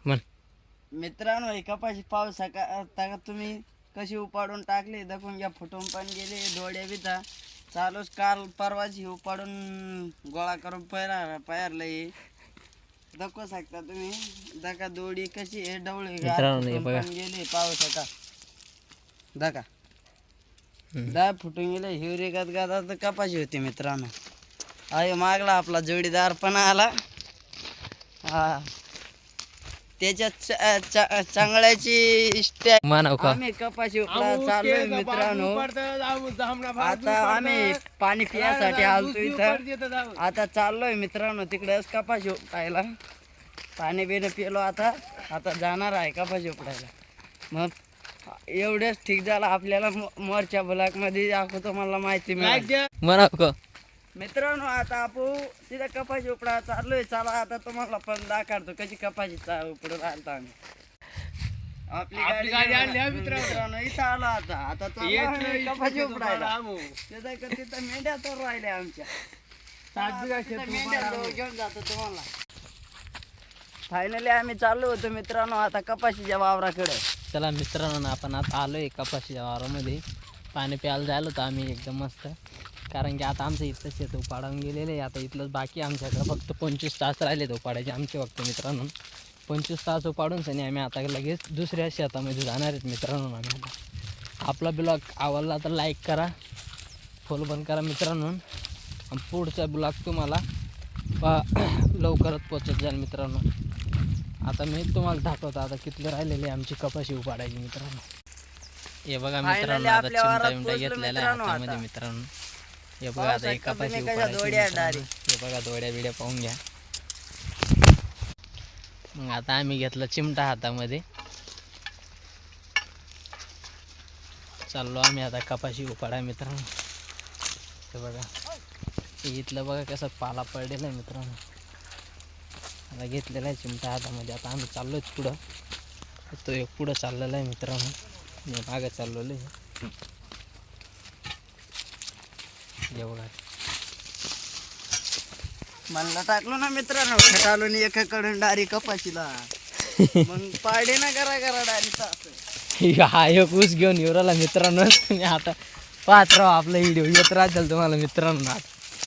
म्हण. मित्रांनो ही कपाशी पाहू का तुम्ही कशी उपाडून टाकली, दखून घ्या, फुटून पण गेली, दोड्या बिता चालूच काल परवाची उपाडून गोळा करून पायरलंय. दाखवू शकता तुम्ही, दका दोडी कशी आहे, डवळी मित्रांनो हे फुटून बघा. पण गेली, पाहू शका दका दाय फुटून गेले. हिवरी गदगदा तर कपाशी होती मित्रांनो. आयो मागला आपला जोडीदार पण आला. हा त्याच्या चांगल्याची स्टॅक म्हणाव का. आम्ही कपाशी उपडा चाललोय मित्रांनो. आता आम्ही पाणी पिण्यासाठी आलतो इथं. आता चाललोय मित्रांनो तिकडेच कपाशी उपटायला. पाणी बिणं पिलो आता. आता जाणार आहे कपाशी उपटायला. मग एवढंच ठीक झालं आपल्याला. मोरच्या ब्लॉक मध्ये दाखवतो मला माहिती मिळाली. म्हणाव का. मित्रांनो आता आपण तिथं कपाशी उपडा चाललोय. चला आता तुम्हाला पण दाखवतो कशी कपाशी उपडून आलता आम्ही. आपली गाडी आणली मित्रांनो. इथं आलो आता. आता कपाशी उपडायला. तिथं मेंढ्या तर राहिल्या आमच्या. मेंढ्या घेऊन जातो तुम्हाला. फायनली आम्ही चाललो होतो मित्रांनो आता कपाशीच्या वावराकडे. चला मित्रांनो आपण आता आलोय कपाशीच्या वावरामध्ये. पाणी प्यायला जायला होतं आम्ही एकदम मस्त. कारण की आता आमचं इथलं शेत उपाडावून गेलेलं आहे. आता इथलंच बाकी आमच्याकडं फक्त 25 तास राहिले तर उपाडायचे आमचे फक्त मित्रांनो. 25 तास उपाडून सनी आम्ही आता लगेच दुसऱ्या शेतामध्ये जाणार आहेत मित्रांनो. आम्ही आता आपला ब्लॉग आवडला तर लाईक करा, फॉलो पण करा मित्रांनो. आणि पुढचा ब्लॉग तुम्हाला लवकरच पोचत जाईल मित्रांनो. आता मी तुम्हाला दाखवतो आता किती राहिलेली आमची कपाशी उपाडायची मित्रांनो. हे बघा मित्रांनो आता चिमटा घेतलेला आहे हातामध्ये मित्रांनो. हे बघा आता एक कपाशी उपाडायची. हे बघा दोड्या बिड्या पाहून घ्या. मग आता आम्ही घेतला चिमटा हातामध्ये. चाललो आम्ही आता कपाशी उपाडा मित्रांनो. हे बघा इथलं बघा कसं पाला पडलेला आहे मित्रांनो. आता घेतलेला आहे चिमटा हातामध्ये. आता आम्ही चाललोच पुढं. तो एक पुढं चाललेला आहे मित्रांनो. मी मागं चाललेलो आहे. हे बघा म्हणलं टाकलो ना मित्रांनो. खटालो एकाकडून डारी कपाशीला. मग पाडे ना करा डारी. हा एक ऊस घेऊन येऊ राहिला मित्रांनो. तुम्ही आता पाहत राहा आपला व्हिडिओ येत राहतील तुम्हाला मित्रांनो.